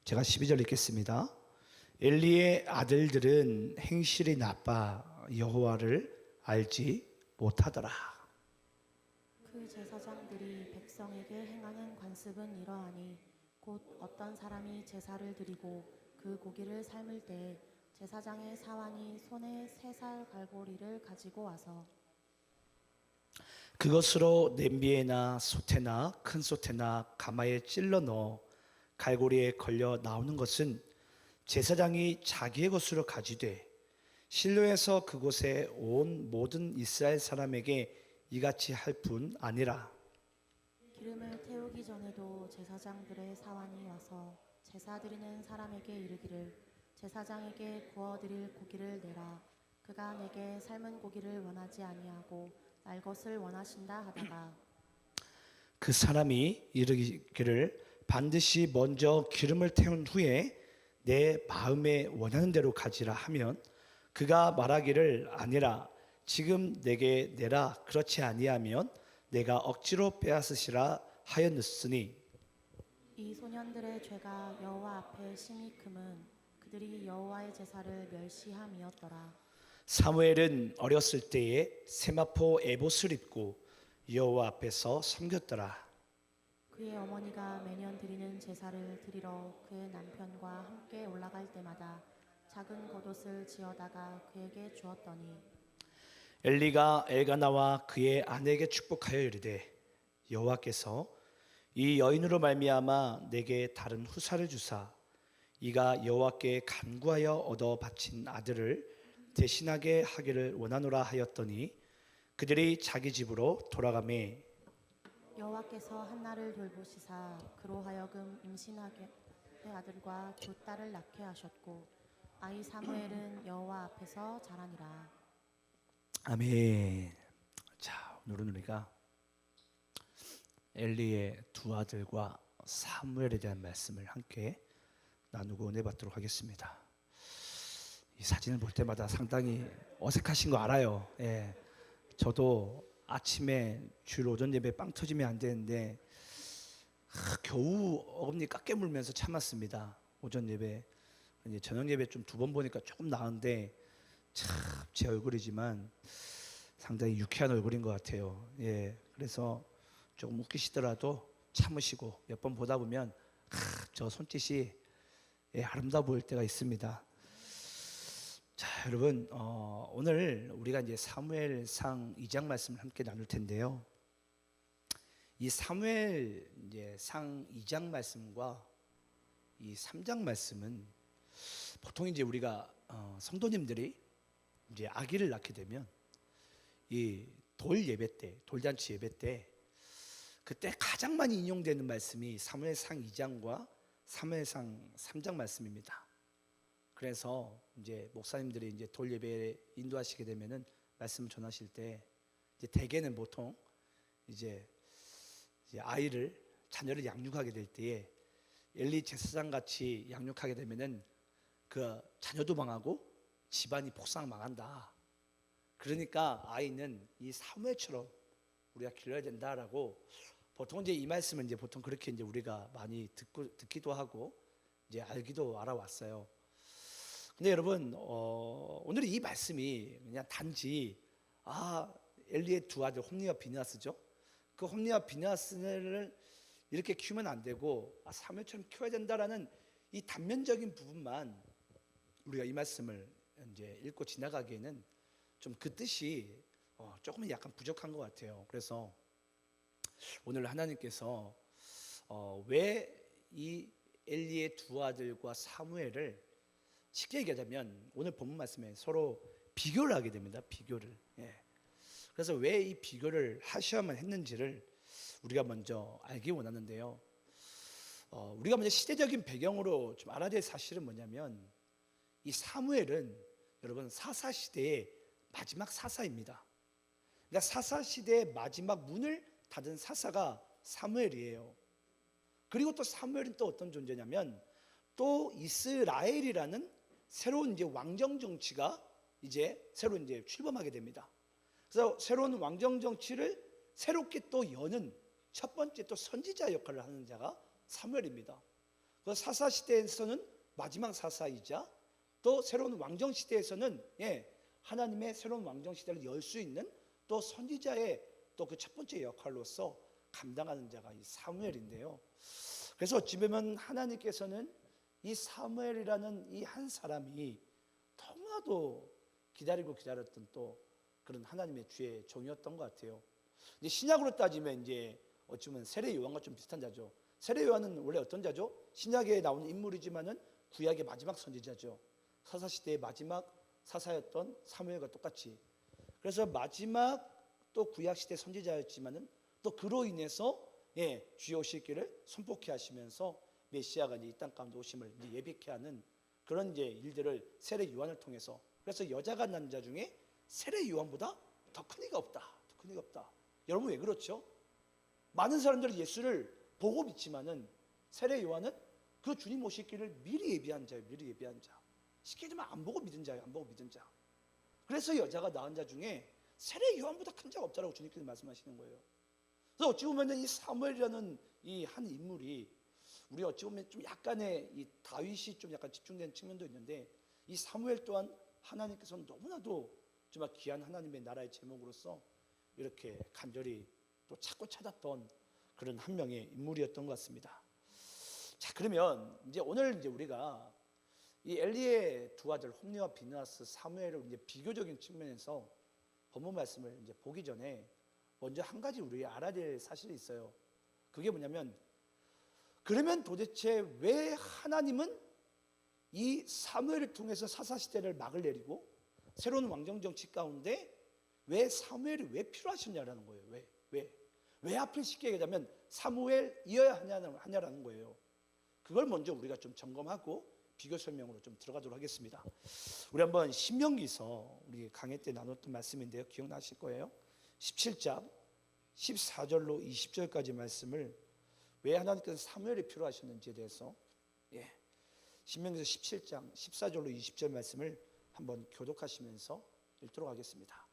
제가 12절 읽겠습니다. 엘리의 아들들은 행실이 나빠 여호와를 알지 못하더라. 그 제사장들이 백성에게 행하는 관습은 이러하니 곧 어떤 사람이 제사를 드리고 그 고기를 삶을 때 제사장의 사환이 손에 3살 갈고리를 가지고 와서 그것으로 냄비에나 솥에나 큰 솥에나 가마에 찔러 넣어 갈고리에 걸려 나오는 것은 제사장이 자기의 것으로 가지되 실로에서 그곳에 온 모든 이스라엘 사람에게 이같이 할 뿐 아니라. 기름을 태우기 전에도 제사장들의 사환이 와서 제사 드리는 사람에게 이르기를 제사장에게 구워드릴 고기를 내라. 그가 내게 삶은 고기를 원하지 아니하고 날 것을 원하신다 하다가 그 사람이 이르기를 반드시 먼저 기름을 태운 후에 내 마음에 원하는 대로 가지라 하면 그가 말하기를 아니라 지금 내게 내라. 그렇지 아니하면 내가 억지로 빼앗으시라 하였으니 이 소년들의 죄가 여호와 앞에 심히 크면 그들이 여호와의 제사를 멸시함이었더라. 사무엘은 어렸을 때에 세마포 에봇을 입고 여호와 앞에서 섬겼더라. 그의 어머니가 매년 드리는 제사를 드리러 그의 남편과 함께 올라갈 때마다 작은 겉옷을 지어다가 그에게 주었더니 엘리가 엘가나와 그의 아내에게 축복하여 이르되 여호와께서 이 여인으로 말미암아 내게 다른 후사를 주사 이가 여호와께 간구하여 얻어 바친 아들을 대신하게 하기를 원하노라 하였더니 그들이 자기 집으로 돌아가매 여호와께서 한나를 돌보시사 그로 하여금 임신하게 아들과 두 딸을 낳게 하셨고 아이 사무엘은 여호와 앞에서 자라니라. 아멘. 자, 오늘은 우리가 엘리의 두 아들과 사무엘에 대한 말씀을 함께 나누고 은혜 받도록 하겠습니다. 이 사진을 볼 때마다 상당히 어색하신 거 알아요. 예, 저도 아침에 주일 오전 예배 빵 터지면 안 되는데 겨우 어금니 깎게 물면서 참았습니다. 오전 예배, 이제 저녁 예배 좀 2번 보니까 조금 나은데 참 제 얼굴이지만 상당히 유쾌한 얼굴인 것 같아요. 예, 그래서 조금 웃기시더라도 참으시고 몇 번 보다 보면 저 손짓이 아름다워 보일 때가 있습니다. 자, 여러분, 오늘 우리가 이제 사무엘상 2장 말씀을 함께 나눌 텐데요. 이 사무엘 이제 상 2장 말씀과 이 3장 말씀은 보통 이제 우리가 성도님들이 이제 아기를 낳게 되면 이 돌 예배 때, 돌잔치 예배 때 그때 가장 많이 인용되는 말씀이 사무엘상 2장과 사무엘상 3장 말씀입니다. 그래서 이제 목사님들이 이제 돌 예배에 인도하시게 되면은 말씀을 전하실 때 이제 대개는 보통 이제 아이를 자녀를 양육하게 될 때에 엘리 제사장 같이 양육하게 되면은 그 자녀도 망하고 집안이 폭삭 망한다. 그러니까 아이는 이 사무엘처럼 우리가 길러야 된다라고 보통 이제 이 말씀은 이제 보통 그렇게 이제 우리가 많이 듣기도 하고 이제 알기도 알아왔어요. 근데 여러분, 오늘 이 말씀이 그냥 단지 엘리의 두 아들 홈리와 비느하스죠. 그 홈리와 비느하스를 이렇게 키우면 안 되고 사무엘처럼 키워야 된다라는 이 단면적인 부분만 우리가 이 말씀을 이제 읽고 지나가기에는 좀 그 뜻이 조금은 약간 부족한 것 같아요. 그래서 오늘 하나님께서 왜 이 엘리의 두 아들과 사무엘을 쉽게 얘기하자면 오늘 본문 말씀에 서로 비교를 하게 됩니다. 비교를. 예. 그래서 왜 이 비교를 하셔야만 했는지를 우리가 먼저 알기 원하는데요. 우리가 먼저 시대적인 배경으로 좀 알아야 될 사실은 뭐냐면 이 사무엘은 여러분 사사시대의 마지막 사사입니다. 그러니까 사사시대의 마지막 문을 닫은 사사가 사무엘이에요. 그리고 또 사무엘은 또 어떤 존재냐면 또 이스라엘이라는 새로운 이제 왕정 정치가 이제 새로 이제 출범하게 됩니다. 그래서 새로운 왕정 정치를 새롭게 또 여는 첫 번째 또 선지자 역할을 하는 자가 사무엘입니다. 그 사사 시대에서는 마지막 사사이자 또 새로운 왕정 시대에서는 하나님의 새로운 왕정 시대를 열 수 있는 또 선지자의 또 그 첫 번째 역할로서 감당하는 자가 이 사무엘인데요. 그래서 어찌 보면 하나님께서는 이 사무엘이라는 이 한 사람이 너무나도 기다리고 기다렸던 또 그런 하나님의 주의 종이었던 것 같아요. 이제 신약으로 따지면 이제 어찌 보면 세례 요한과 좀 비슷한 자죠. 세례 요한은 원래 어떤 자죠? 신약에 나오는 인물이지만은 구약의 마지막 선지자죠. 사사 시대의 마지막 사사였던 사무엘과 똑같이. 그래서 마지막 또 구약 시대 선지자였지만은 또 그로 인해서 주의 오실 길을 손꼽게 하시면서 메시아가 이제 이 땅 가운데 오심을 이제 예비케 하는 그런 이제 일들을 세례 요한을 통해서. 그래서 여자가 낳은 자 중에 세례 요한보다 더 큰 이가 없다. 더 큰 이가 없다. 여러분 왜 그렇죠? 많은 사람들이 예수를 보고 믿지만은 세례 요한은 그 주님 오실 길을 미리 예비한 자예요. 미리 예비한 자. 쉽게 얘기하면 안 보고 믿은 자예요. 안 보고 믿은 자. 그래서 여자가 낳은 자 중에 세례 요한보다 큰 자가 없다라고 주님께서 말씀하시는 거예요. 그래서 어찌 보면 이 사무엘이라는 이 한 인물이 우리 어찌 보면 좀 약간의 이 다윗이 좀 약간 집중된 측면도 있는데 이 사무엘 또한 하나님께서는 너무나도 정말 귀한 하나님의 나라의 제목으로서 이렇게 간절히 또 찾고 찾았던 그런 한 명의 인물이었던 것 같습니다. 자, 그러면 이제 오늘 이제 우리가 이 엘리의 두 아들 홈리와 비느하스 사무엘을 이제 비교적인 측면에서 본문 말씀을 이제 보기 전에 먼저 한 가지 우리 알아야 될 사실이 있어요. 그게 뭐냐면 그러면 도대체 왜 하나님은 이 사무엘을 통해서 사사 시대를 막을 내리고 새로운 왕정 정치 가운데 왜 사무엘이 왜 필요하셨냐라는 거예요. 왜 하필 쉽게 얘기하자면 사무엘이어야 하냐라는 거예요. 그걸 먼저 우리가 좀 점검하고 비교 설명으로 좀 들어가도록 하겠습니다. 우리 한번 신명기서 우리 강의 때 나눴던 말씀인데요. 기억나실 거예요. 17장 14절로 20절까지 말씀을 왜 하나님께서 사무엘이 필요하셨는지에 대해서 신명기서 17장 14절로 20절 말씀을 한번 교독하시면서 읽도록 하겠습니다.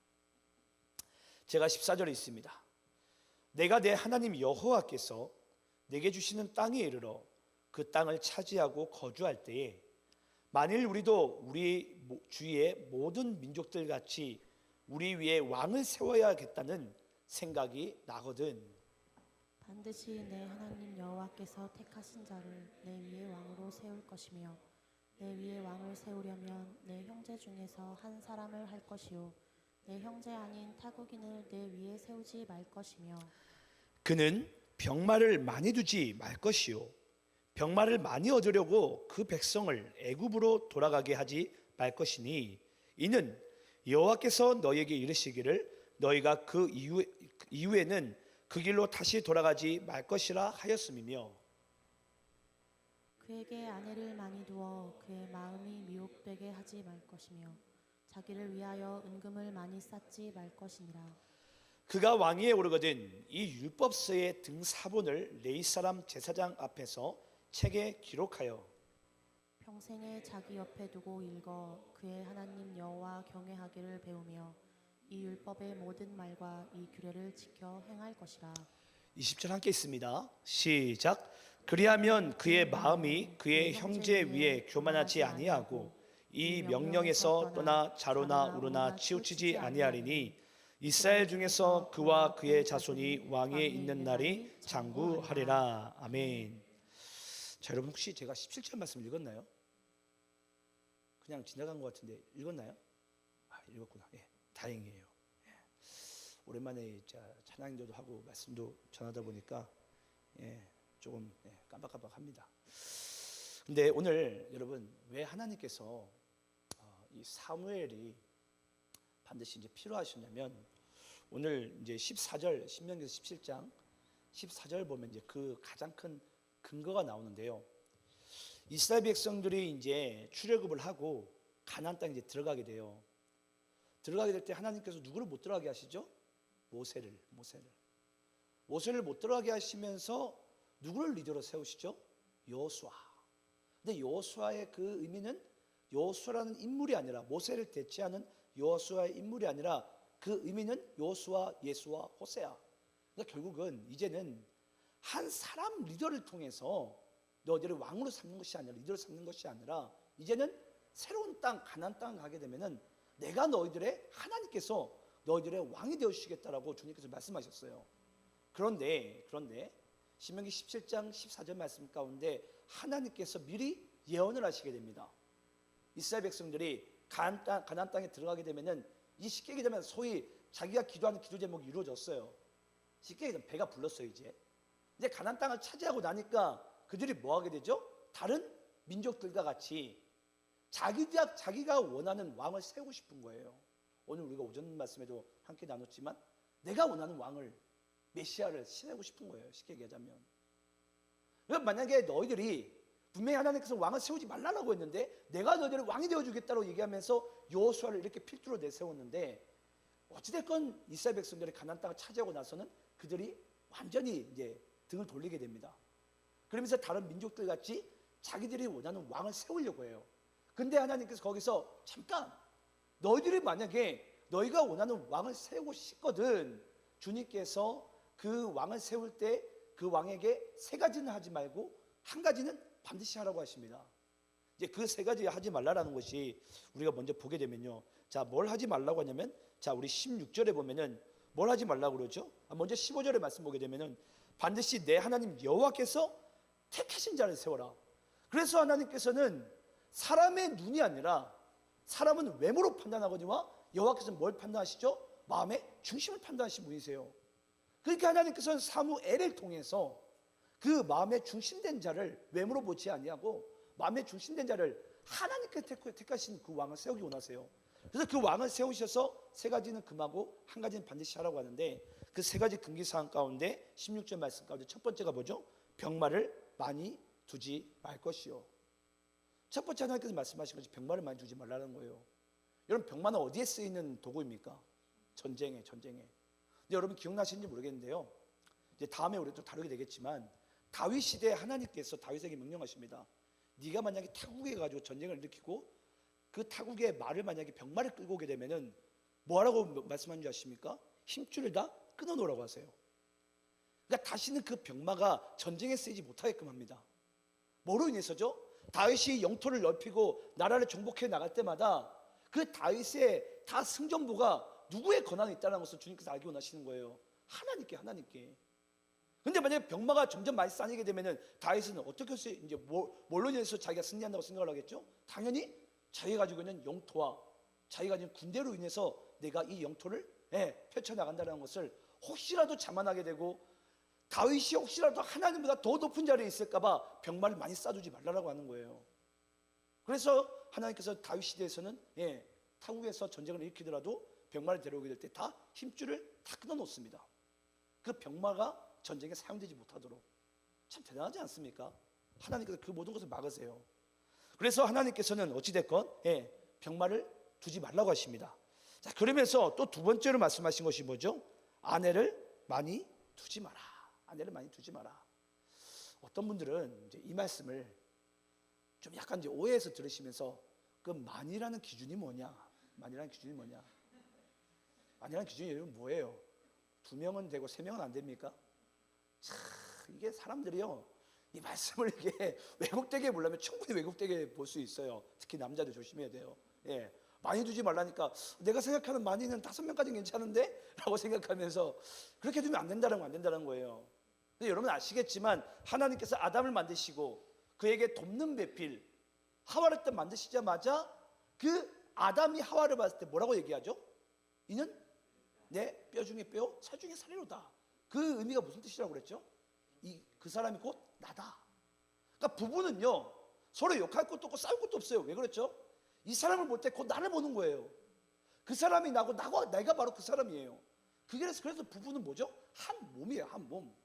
제가 14절에 있습니다. 내가 내 하나님 여호와께서 내게 주시는 땅에 이르러 그 땅을 차지하고 거주할 때에 만일 우리도 우리 주위의 모든 민족들 같이 우리 위에 왕을 세워야겠다는 생각이 나거든. 반드시 내 하나님 여호와께서 택하신 자를 내 위에 왕으로 세울 것이며 내 위에 왕을 세우려면 내 형제 중에서 한 사람을 할 것이요 내 형제 아닌 타국인을 내 위에 세우지 말 것이며 그는 병마를 많이 두지 말 것이요 병마를 많이 얻으려고 그 백성을 애굽으로 돌아가게 하지 말 것이니 이는 여호와께서 너희에게 이르시기를 너희가 그 이후에는 그 길로 다시 돌아가지 말 것이라 하였음이며 그에게 아내를 많이 두어 그의 마음이 미혹되게 하지 말 것이며 자기를 위하여 은금을 많이 쌓지 말 것이니라. 그가 왕위에 오르거든 이 율법서의 등사본을 레위 사람 제사장 앞에서 책에 기록하여 평생에 자기 옆에 두고 읽어 그의 하나님 여호와 경외하기를 배우며 이 율법의 모든 말과 이 규례를 지켜 행할 것이라. 20절 함께 있습니다. 시작. 그리하면 그의 마음이 그의 형제 위에 교만하지 아니하고 이 명령에서 떠나 자로나 우로나 치우치지 아니하리니 이스라엘 중에서 그와 그의 자손이 왕위에 있는 날이 장구하리라. 아멘. 자, 여러분 혹시 제가 17절 말씀 읽었나요? 그냥 지나간 것 같은데 읽었나요? 읽었구나. 다행이에요. 오랜만에 찬양도 하고 말씀도 전하다 보니까 조금 깜박깜박합니다. 근데 오늘 여러분 왜 하나님께서 이 사무엘이 반드시 이제 필요하셨냐면 오늘 이제 14절 신명기서 17장 14절 보면 이제 그 가장 큰 근거가 나오는데요. 이스라엘 백성들이 이제 출애굽을 하고 가나안 땅에 이제 들어가게 돼요. 들어가게 될 때 하나님께서 누구를 못 들어가게 하시죠? 모세를 못 들어가게 하시면서 누구를 리더로 세우시죠? 여호수아. 근데 여호수아의 그 의미는 여호수아라는 인물이 아니라 모세를 대체하는 여호수아의 인물이 아니라 그 의미는 여호수아, 예수와 호세아. 그러니까 결국은 이제는 한 사람 리더를 통해서 너희들을 왕으로 삼는 것이 아니라 리더로 삼는 것이 아니라 이제는 새로운 땅 가나안 땅 가게 되면은 내가 너희들의 하나님께서 너희들의 왕이 되어 주시겠다라고 주님께서 말씀하셨어요. 그런데 신명기 17장 14절 말씀 가운데 하나님께서 미리 예언을 하시게 됩니다. 이스라엘 백성들이 가나안 땅에 들어가게 되면은 이 쉽게 얘기하면 소위 자기가 기도하는 기도 제목이 이루어졌어요. 쉽게 얘기하면 배가 불렀어요. 이제 가나안 땅을 차지하고 나니까 그들이 뭐 하게 되죠? 다른 민족들과 같이 자기가 원하는 왕을 세우고 싶은 거예요. 오늘 우리가 오전 말씀에도 함께 나눴지만 내가 원하는 왕을 메시아를 세우고 싶은 거예요. 쉽게 얘기하자면. 그러니까 만약에 너희들이 분명히 하나님께서 왕을 세우지 말라고 했는데 내가 너희들을 왕이 되어주겠다고 얘기하면서 여호수아를 이렇게 필두로 내세웠는데 어찌됐건 이스라엘 백성들이 가나안 땅을 차지하고 나서는 그들이 완전히 이제 등을 돌리게 됩니다. 그러면서 다른 민족들 같이 자기들이 원하는 왕을 세우려고 해요. 근데 하나님께서 거기서 잠깐 너희들이 만약에 너희가 원하는 왕을 세우고 싶거든 주님께서 그 왕을 세울 때 그 왕에게 세 가지는 하지 말고 한 가지는 반드시 하라고 하십니다. 이제 그 세 가지 하지 말라라는 것이 우리가 먼저 보게 되면요. 자, 뭘 하지 말라고 하냐면 자, 우리 16절에 보면은 뭘 하지 말라고 그러죠? 먼저 15절에 말씀 보게 되면은 반드시 내 하나님 여호와께서 택하신 자를 세워라. 그래서 하나님께서는 사람의 눈이 아니라 사람은 외모로 판단하거니와 여호와께서는 뭘 판단하시죠? 마음의 중심을 판단하신 분이세요. 그러니까 하나님께서는 사무엘을 통해서 그 마음의 중심된 자를 외모로 보지 아니하고 마음의 중심된 자를 하나님께서 택하신 그 왕을 세우기 원하세요. 그래서 그 왕을 세우셔서 세 가지는 금하고 한 가지는 반드시 하라고 하는데 그 세 가지 금기사항 가운데 16절 말씀 가운데 첫 번째가 뭐죠? 병마를 많이 두지 말 것이요. 첫 번째 하나님께서 말씀하신 것이 병마를 많이 두지 말라는 거예요. 여러분 병마는 어디에 쓰이는 도구입니까? 전쟁에. 근데 여러분 기억나시는지 모르겠는데요. 이제 다음에 우리 또 다루게 되겠지만 다윗 시대에 하나님께서 다윗에게 명령하십니다. 네가 만약에 타국에 가지고 전쟁을 일으키고 그 타국의 말을 만약에 병마를 끌고 오게 되면은 뭐라고 말씀하는 줄 아십니까? 힘줄을 다 끊어 놓으라고 하세요. 그러니까 다시는 그 병마가 전쟁에 쓰이지 못하게끔 합니다. 뭐로 인해서죠? 다윗이 영토를 넓히고 나라를 정복해 나갈 때마다 그 다윗의 다 승전부가 누구의 권한이 있다는 것을 주님께서 알기 원하시는 거예요. 하나님께. 근데 만약에 병마가 점점 많이 쌓이게 되면은 다윗은 어떻게 해서 이제 뭘로 인해서 자기가 승리한다고 생각을 하겠죠? 당연히 자기가 가지고 있는 영토와 자기가 가진 군대로 인해서 내가 이 영토를 펼쳐나간다는 것을 혹시라도 자만하게 되고 다윗이 혹시라도 하나님보다 더 높은 자리에 있을까봐 병마를 많이 쌓아두지 말라고 하는 거예요. 그래서 하나님께서 다윗 시대에서는 타국에서 전쟁을 일으키더라도 병마를 데려오게 될 때 다 힘줄을 다 끊어놓습니다. 그 병마가 전쟁에 사용되지 못하도록. 참 대단하지 않습니까? 하나님께서 그 모든 것을 막으세요. 그래서 하나님께서는 어찌됐건 병마를 두지 말라고 하십니다. 자, 그러면서 또 두 번째로 말씀하신 것이 뭐죠? 아내를 많이 두지 마라. 아내를 많이 두지 마라. 어떤 분들은 이제 이 말씀을 좀 약간 이제 오해해서 들으시면서 그 많이라는 기준이 뭐냐? 많이라는 기준이 여러분 뭐예요? 2명은 되고 3명은 안 됩니까? 참 이게 사람들이요 이 말씀을 이게 왜곡되게 보려면 충분히 왜곡되게 볼 수 있어요. 특히 남자들 조심해야 돼요. 많이 두지 말라니까 내가 생각하는 많이는 5명까지는 괜찮은데? 라고 생각하면서 그렇게 두면 안 된다는 거예요. 근데 여러분 아시겠지만 하나님께서 아담을 만드시고 그에게 돕는 배필 하와를 딱 만드시자마자 그 아담이 하와를 봤을 때 뭐라고 얘기하죠? 이는 내 뼈 중에 뼈, 살 중에 살이로다. 그 의미가 무슨 뜻이라고 그랬죠? 그 사람이 곧 나다. 그러니까 부부는요 서로 욕할 것도 없고 싸울 것도 없어요. 왜 그랬죠? 이 사람을 볼 때 곧 나를 보는 거예요. 그 사람이 나고 내가 바로 그 사람이에요. 그래서 부부는 뭐죠? 한 몸이에요. 한 몸.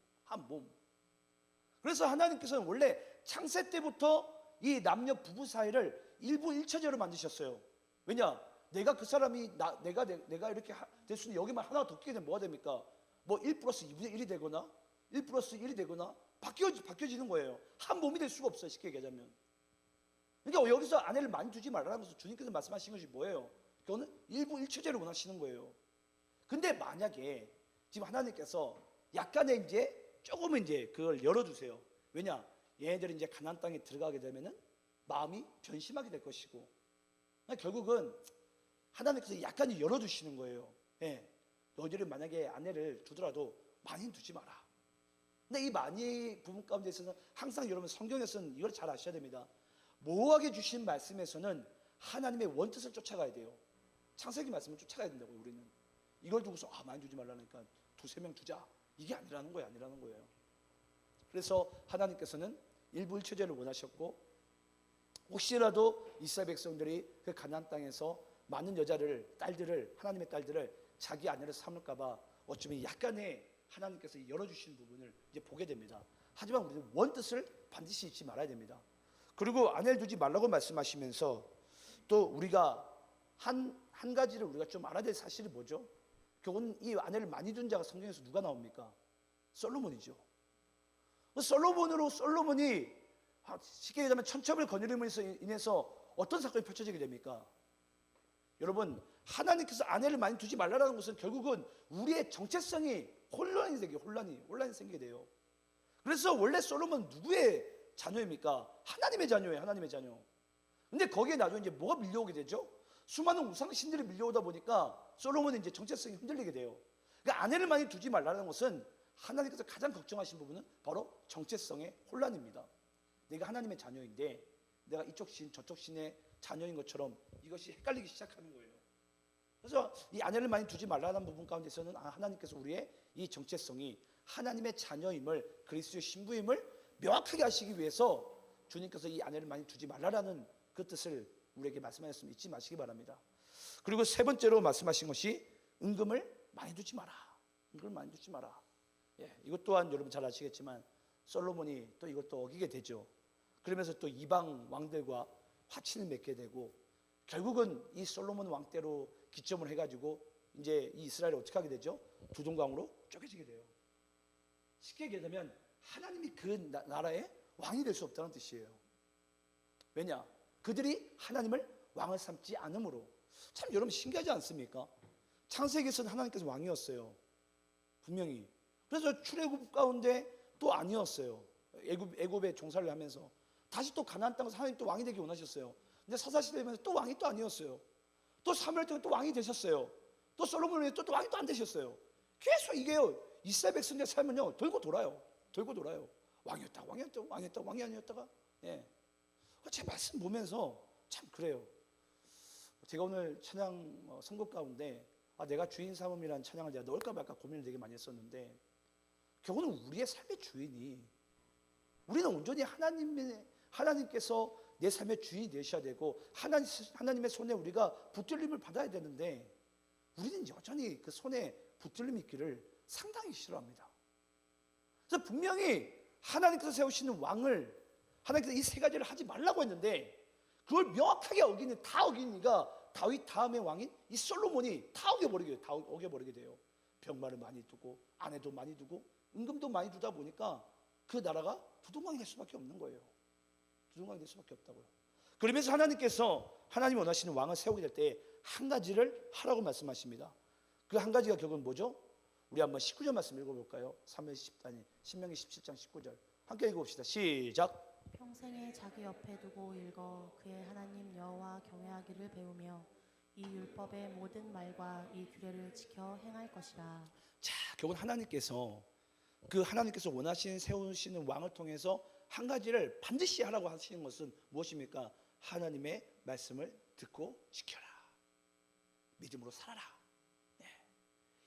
그래서 하나님께서는 원래 창세 때부터 이 남녀 부부 사이를 일부 일처제로 만드셨어요. 왜냐? 내가 그 사람이 내가 이렇게 될 수 있는 여기만 하나 더 끼게 되면 뭐가 됩니까? 뭐 1 플러스 2분의 1이 되거나 1 플러스 1이 되거나 바뀌어지는 거예요. 한 몸이 될 수가 없어요. 쉽게 얘기하자면. 그러니까 여기서 아내를 많이 두지 말라면서 주님께서 말씀하신 것이 뭐예요? 그거는 일부 일처제를 원하시는 거예요. 근데 만약에 지금 하나님께서 약간의 이제 조금은 이제 그걸 열어주세요. 왜냐? 얘네들이 이제 가나안 땅에 들어가게 되면은 마음이 변심하게 될 것이고, 결국은 하나님께서 약간 열어주시는 거예요. 예, 너희들이 만약에 아내를 두더라도 많이 두지 마라. 근데 이 많이 부분 가운데 있어서는 항상 여러분 성경에서는 이걸 잘 아셔야 됩니다. 모호하게 주신 말씀에서는 하나님의 원뜻을 쫓아가야 돼요. 창세기 말씀을 쫓아가야 된다고요. 우리는 이걸 두고서 많이 두지 말라니까 두세 명 두자, 이게 아니라는 거예요. 그래서 하나님께서는 일부일처제를 원하셨고, 혹시라도 이스라엘 백성들이 그 가나안 땅에서 많은 딸들을 하나님의 딸들을 자기 아내로 삼을까봐 어쩌면 약간의 하나님께서 열어주신 부분을 이제 보게 됩니다. 하지만 우리는 원뜻을 반드시 잊지 말아야 됩니다. 그리고 아내를 두지 말라고 말씀하시면서 또 우리가 한 가지를 우리가 좀 알아야 될 사실이 뭐죠? 결국은 이 아내를 많이 둔 자가 성경에서 누가 나옵니까? 솔로몬이죠. 솔로몬이 쉽게 얘기하면 천첩을 거느림으로 인해서 어떤 사건이 펼쳐지게 됩니까? 여러분, 하나님께서 아내를 많이 두지 말라는 것은 결국은 우리의 정체성이 혼란이 생기게 돼요. 그래서 원래 솔로몬은 누구의 자녀입니까? 하나님의 자녀예요. 하나님의 자녀. 근데 거기에 나중에 이제 뭐가 밀려오게 되죠? 수많은 우상신들이 밀려오다 보니까 솔로몬은 이제 정체성이 흔들리게 돼요. 그러니까 아내를 많이 두지 말라는 것은 하나님께서 가장 걱정하신 부분은 바로 정체성의 혼란입니다. 내가 하나님의 자녀인데 내가 이쪽 신 저쪽 신의 자녀인 것처럼 이것이 헷갈리기 시작하는 거예요. 그래서 이 아내를 많이 두지 말라는 부분 가운데서는 하나님께서 우리의 이 정체성이 하나님의 자녀임을, 그리스도의 신부임을 명확하게 하시기 위해서 주님께서 이 아내를 많이 두지 말라라는 그 뜻을 우리에게 말씀하셨으면 잊지 마시기 바랍니다. 그리고 세 번째로 말씀하신 것이 은금을 많이 두지 마라. 은금을 많이 두지 마라. 예, 이것 또한 여러분 잘 아시겠지만 솔로몬이 또 이것도 어기게 되죠. 그러면서 또 이방 왕들과 화친을 맺게 되고, 결국은 이 솔로몬 왕 때로 기점을 해가지고 이제 이 이스라엘이 어떻게 하게 되죠? 두 동강으로 쪼개지게 돼요. 쉽게 얘기하면 하나님이 그 나라의 왕이 될 수 없다는 뜻이에요. 왜냐? 그들이 하나님을 왕을 삼지 않으므로. 참 여러분 신기하지 않습니까? 창세기에서는 하나님께서 왕이었어요. 분명히. 그래서 출애굽 가운데 또 아니었어요. 애굽에 종살이를 하면서 다시 또 가나안 땅에서 하나님 또 왕이 되기 원하셨어요. 근데 사사시대 되면서 또 왕이 또 아니었어요. 또 사무엘 때문에 또 왕이 되셨어요. 또 솔로몬이 또 왕이 또 안 되셨어요. 계속 이게요, 이스라엘 백성들의 삶은요 돌고 돌아요. 왕이 아니었다가. 예. 제 말씀 보면서 참 그래요. 제가 오늘 찬양 선곡 가운데 내가 주인 삼음이라는 찬양을 제가 넣을까 말까 고민을 되게 많이 했었는데, 결국은 우리의 삶의 주인이, 우리는 온전히 하나님께서 내 삶의 주인이 되셔야 되고 하나님의 손에 우리가 붙들림을 받아야 되는데, 우리는 여전히 그 손에 붙들림이 있기를 상당히 싫어합니다. 그래서 분명히 하나님께서 세우시는 왕을, 하나님께서 이 세 가지를 하지 말라고 했는데 그걸 명확하게 다 어긴 이가 다윗 다음의 왕인 이 솔로몬이 다 어겨버리게 돼요. 병마를 많이 두고 아내도 많이 두고 은금도 많이 두다 보니까 그 나라가 두동강이 될 수밖에 없는 거예요. 두동강이 될 수밖에 없다고요. 그러면서 하나님이 원하시는 왕을 세우게 될 때 한 가지를 하라고 말씀하십니다. 그 한 가지가 결국은 뭐죠? 우리 한번 19절 말씀 읽어볼까요? 신명기 17장 19절 함께 읽어봅시다. 시작. 평생에 자기 옆에 두고 읽어 그의 하나님 여호와 경외하기를 배우며 이 율법의 모든 말과 이 규례를 지켜 행할 것이라. 자, 결국은 하나님께서 원하시는 세우시는 왕을 통해서 한 가지를 반드시 하라고 하시는 것은 무엇입니까? 하나님의 말씀을 듣고 지켜라. 믿음으로 살아라. 네.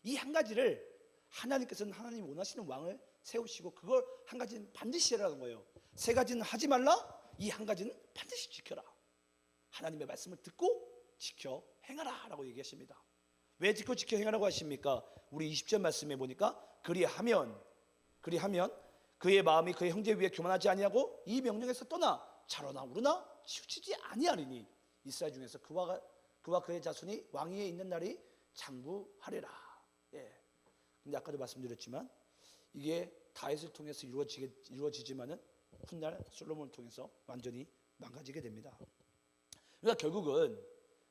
이 한 가지를 하나님께서는 하나님 원하시는 왕을 세우시고 그걸 한 가지는 반드시 하라는 거예요. 세 가지는 하지 말라. 이 한 가지는 반드시 지켜라. 하나님의 말씀을 듣고 지켜 행하라 라고 얘기하십니다. 왜 듣고 지켜 행하라고 하십니까? 우리 20절 말씀에 보니까 그리하면 그의 마음이 그의 형제 위에 교만하지 아니하고 이 명령에서 떠나 차로나 우르나 치우치지 아니하리니 이스라엘 중에서 그와 그의 자손이 왕위에 있는 날이 장구하리라. 예. 근데 아까도 말씀드렸지만 이게 다윗을 통해서 이루어지지만은 훗날 솔로몬을 통해서 완전히 망가지게 됩니다. 그러니까 결국은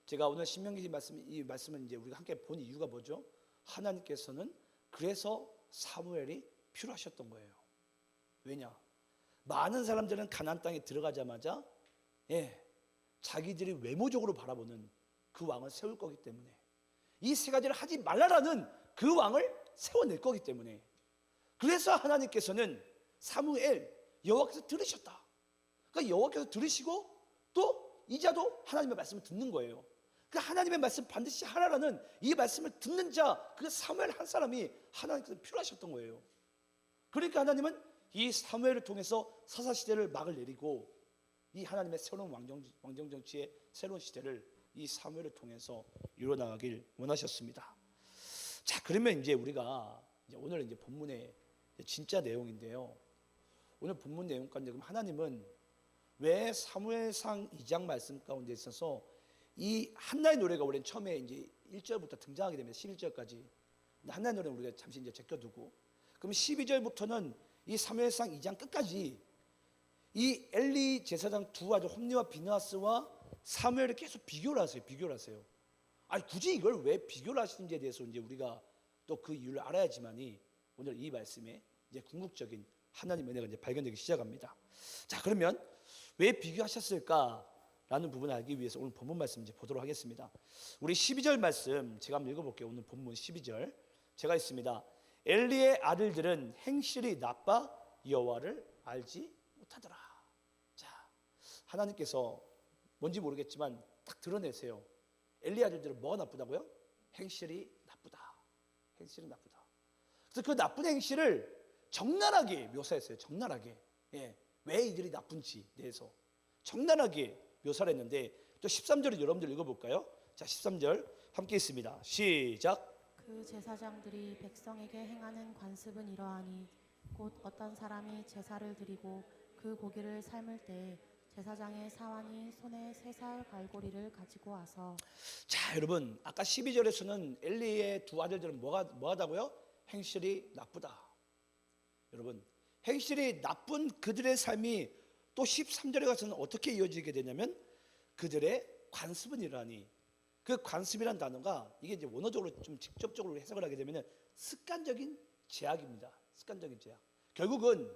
제가 오늘 신명기 이 말씀을 이제 우리가 함께 본 이유가 뭐죠? 하나님께서는 그래서 사무엘이 필요하셨던 거예요. 왜냐? 많은 사람들은 가나안 땅에 들어가자마자 자기들이 외모적으로 바라보는 그 왕을 세울 거기 때문에, 이 세 가지를 하지 말라라는 그 왕을 세워낼 거기 때문에, 그래서 하나님께서는 사무엘 여호와께서 들으셨다. 그러니까 여호와께서 들으시고 또 이자도 하나님의 말씀을 듣는 거예요. 그 하나님의 말씀 반드시 하라라는 이 말씀을 듣는 자, 그 사무엘 한 사람이 하나님께서 필요하셨던 거예요. 그러니까 하나님은 이 사무엘을 통해서 사사시대를 막을 내리고 이 하나님의 새로운 왕정정치의 새로운 시대를 이 사무엘을 통해서 이뤄나가길 원하셨습니다. 자, 그러면 이제 우리가 오늘 이제 본문의 진짜 내용인데요. 오늘 본문 내용 가운데 그럼 하나님은 왜 사무엘상 2장 말씀 가운데 있어서 이 한나의 노래가 원래 처음에 이제 1절부터 등장하게 됩니다. 11절까지. 한나의 노래는 우리가 잠시 이제 제껴두고, 그럼 12절부터는 이 사무엘상 2장 끝까지 이 엘리 제사장 두 아들 홈리와 비느하스와 사무엘을 계속 비교를 하세요. 아니 굳이 이걸 왜 비교를 하시는지에 대해서 이제 우리가 또 그 이유를 알아야지만이 오늘 이 말씀에 이제 궁극적인 하나님의 은혜가 이제 발견되기 시작합니다. 자, 그러면 왜 비교하셨을까라는 부분을 알기 위해서 오늘 본문 말씀 이제 보도록 하겠습니다. 우리 12절 말씀 제가 한번 읽어볼게요. 오늘 본문 12절 제가 있습니다. 엘리의 아들들은 행실이 나빠 여호와를 알지 못하더라. 자, 하나님께서 뭔지 모르겠지만 딱 드러내세요. 엘리 아들들은 뭐가 나쁘다고요? 행실이 나쁘다. 행실이 나쁘다. 그래서 그 나쁜 행실을 적나라하게 묘사했어요. 적나라하게. 왜 이들이 나쁜지 대해서 적나라하게 묘사를 했는데, 또 13절을 여러분들 읽어볼까요? 자, 13절 함께 있습니다. 시작. 그 제사장들이 백성에게 행하는 관습은 이러하니 곧 어떤 사람이 제사를 드리고 그 고기를 삶을 때 제사장의 사환이 손에 3살 갈고리를 가지고 와서. 자, 여러분 아까 12절에서는 엘리의 두 아들들은 뭐하다고요? 행실이 나쁘다. 여러분 행실이 나쁜 그들의 삶이 또 13절에 가서는 어떻게 이어지게 되냐면 그들의 관습은 이러하니, 그 관습이란 단어가 이게 이제 원어적으로 좀 직접적으로 해석을 하게 되면 습관적인 죄악입니다. 습관적인 죄악. 결국은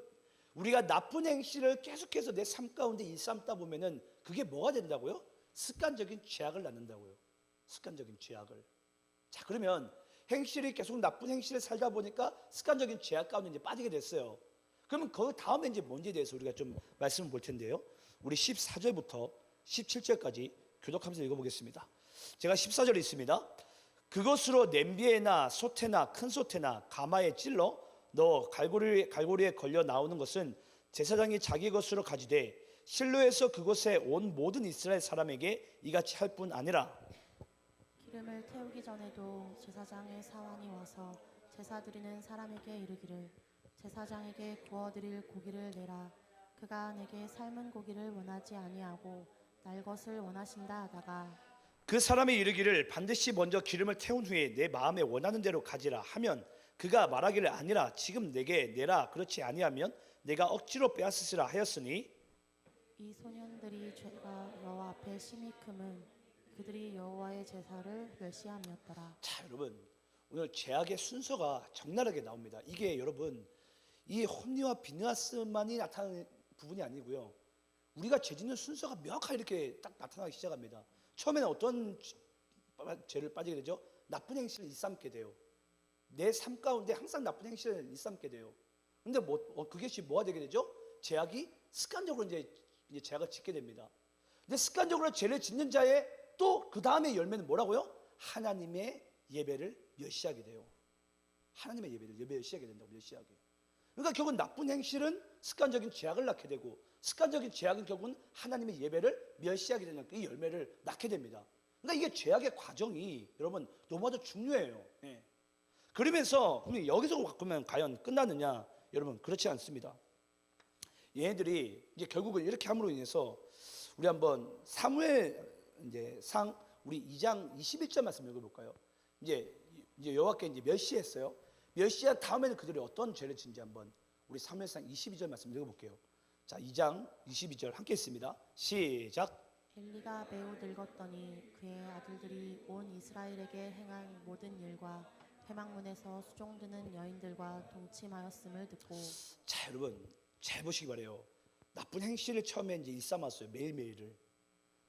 우리가 나쁜 행실을 계속해서 내 삶 가운데 일삼다 보면은 그게 뭐가 된다고요? 습관적인 죄악을 낳는다고요. 습관적인 죄악을. 자, 그러면 행실이 계속 나쁜 행실을 살다 보니까 습관적인 죄악 가운데 이제 빠지게 됐어요. 그러면 그 다음에 이제 뭔지에 대해서 우리가 좀 말씀을 볼 텐데요. 우리 14절부터 17절까지 교독하면서 읽어보겠습니다. 제가 14절에 있습니다. 그것으로 냄비에나 솥에나 큰 솥에나 가마에 찔러 너 갈고리에 걸려 나오는 것은 제사장이 자기 것으로 가지되 실로에서 그곳에 온 모든 이스라엘 사람에게 이같이 할 뿐 아니라. 기름을 태우기 전에도 제사장의 사환이 와서 제사 드리는 사람에게 이르기를 제사장에게 구워드릴 고기를 내라. 그가 내게 삶은 고기를 원하지 아니하고 날 것을 원하신다 하다가 그 사람이 이르기를 반드시 먼저 기름을 태운 후에 내 마음에 원하는 대로 가지라 하면 그가 말하기를 아니라 지금 내게 내라. 그렇지 아니하면 내가 억지로 빼앗으시라 하였으니 이 소년들이 죄가 여호와 앞에 심히 크면 그들이 여호와의 제사를 멸시함이었더라. 자, 여러분 오늘 죄악의 순서가 적나라하게 나옵니다. 이게 여러분 이 홈리와 비느하스만이 나타나는 부분이 아니고요. 우리가 죄 짓는 순서가 명확하게 이렇게 딱 나타나기 시작합니다. 처음에는 어떤 죄를 빠지게 되죠? 나쁜 행실을 일삼게 돼요. 내 삶 가운데 항상 나쁜 행실을 일삼게 돼요. 근데 그것이 뭐가 되게 되죠? 죄악이 습관적으로 이제 죄악을 짓게 됩니다. 근데 습관적으로 죄를 짓는 자의 또 그 다음에 열매는 뭐라고요? 하나님의 예배를 멸시하게 돼요. 하나님의 예배를 멸시하게 된다고. 멸시하게. 그러니까 결국은 나쁜 행실은 습관적인 죄악을 낳게 되고 습관적인 죄악은 결국은 하나님의 예배를 멸시하게 되는 이 열매를 낳게 됩니다. 그러니까 이게 죄악의 과정이 여러분 너무나도 중요해요. 그러면서 여기서 바꾸면 과연 끝나느냐? 여러분 그렇지 않습니다. 얘네들이 이제 결국은 이렇게 함으로 인해서 우리 한번 사무엘 이제 상 우리 2장 21절 말씀 읽어볼까요? 이제 여호와께 이제 멸시했어요. 멸시한 다음에는 그들이 어떤 죄를 짓는지 한번 우리 사무엘상 22절 말씀 읽어볼게요. 자, 2장 22절 함께 있습니다. 시작. 엘리가 매우 늙었더니 그의 아들들이 온 이스라엘에게 행한 모든 일과 회막문에서 수종드는 여인들과 동침하였음을 듣고. 자, 여러분 잘 보시기 바래요. 나쁜 행실을 처음에 이제 일삼았어요. 매일매일을.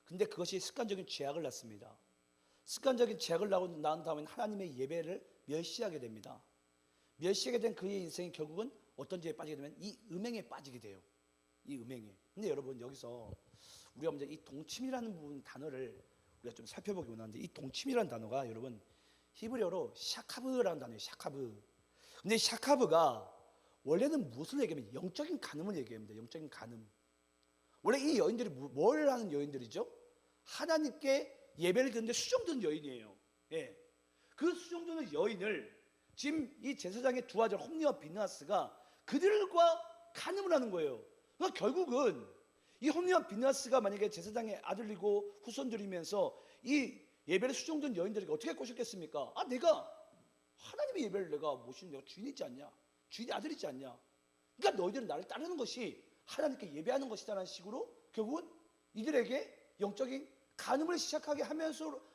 근데 그것이 습관적인 죄악을 낳습니다. 습관적인 죄악을 낳은 다음에 하나님의 예배를 멸시하게 됩니다. 멸시하게 된 그의 인생이 결국은 어떤 죄에 빠지게 되면 이 음행에 빠지게 돼요. 이 음행에. 근데 여러분 여기서 우리가 먼저 이 동침이라는 부분 단어를 우리가 좀 살펴보기 원하는데, 이 동침이라는 단어가 여러분 히브리어로 샤카브라는 단어예요. 샤카브. 근데 샤카브가 원래는 무엇을 얘기하면 영적인 간음을 얘기합니다. 영적인 간음. 원래 이 여인들이 뭘 하는 여인들이죠? 하나님께 예배를 드는데 수종드는 여인이에요. 예. 그 수종드는 여인을 지금 이 제사장의 두 아들 홈리와 비느하스가 그들과 간음을 하는 거예요. 그러니까 결국은 이 홈리와 비느하스가 만약에 제사장의 아들이고 후손들이면서 이 예배를 수종든 여인들에게 어떻게 꼬셨겠습니까? 아, 내가 하나님의 예배를 내가 모시는 내가 주인이 있지 않냐? 주인이 아들이 있지 않냐? 그러니까 너희들은 나를 따르는 것이 하나님께 예배하는 것이다라는 식으로 결국은 이들에게 영적인 간음을 시작하게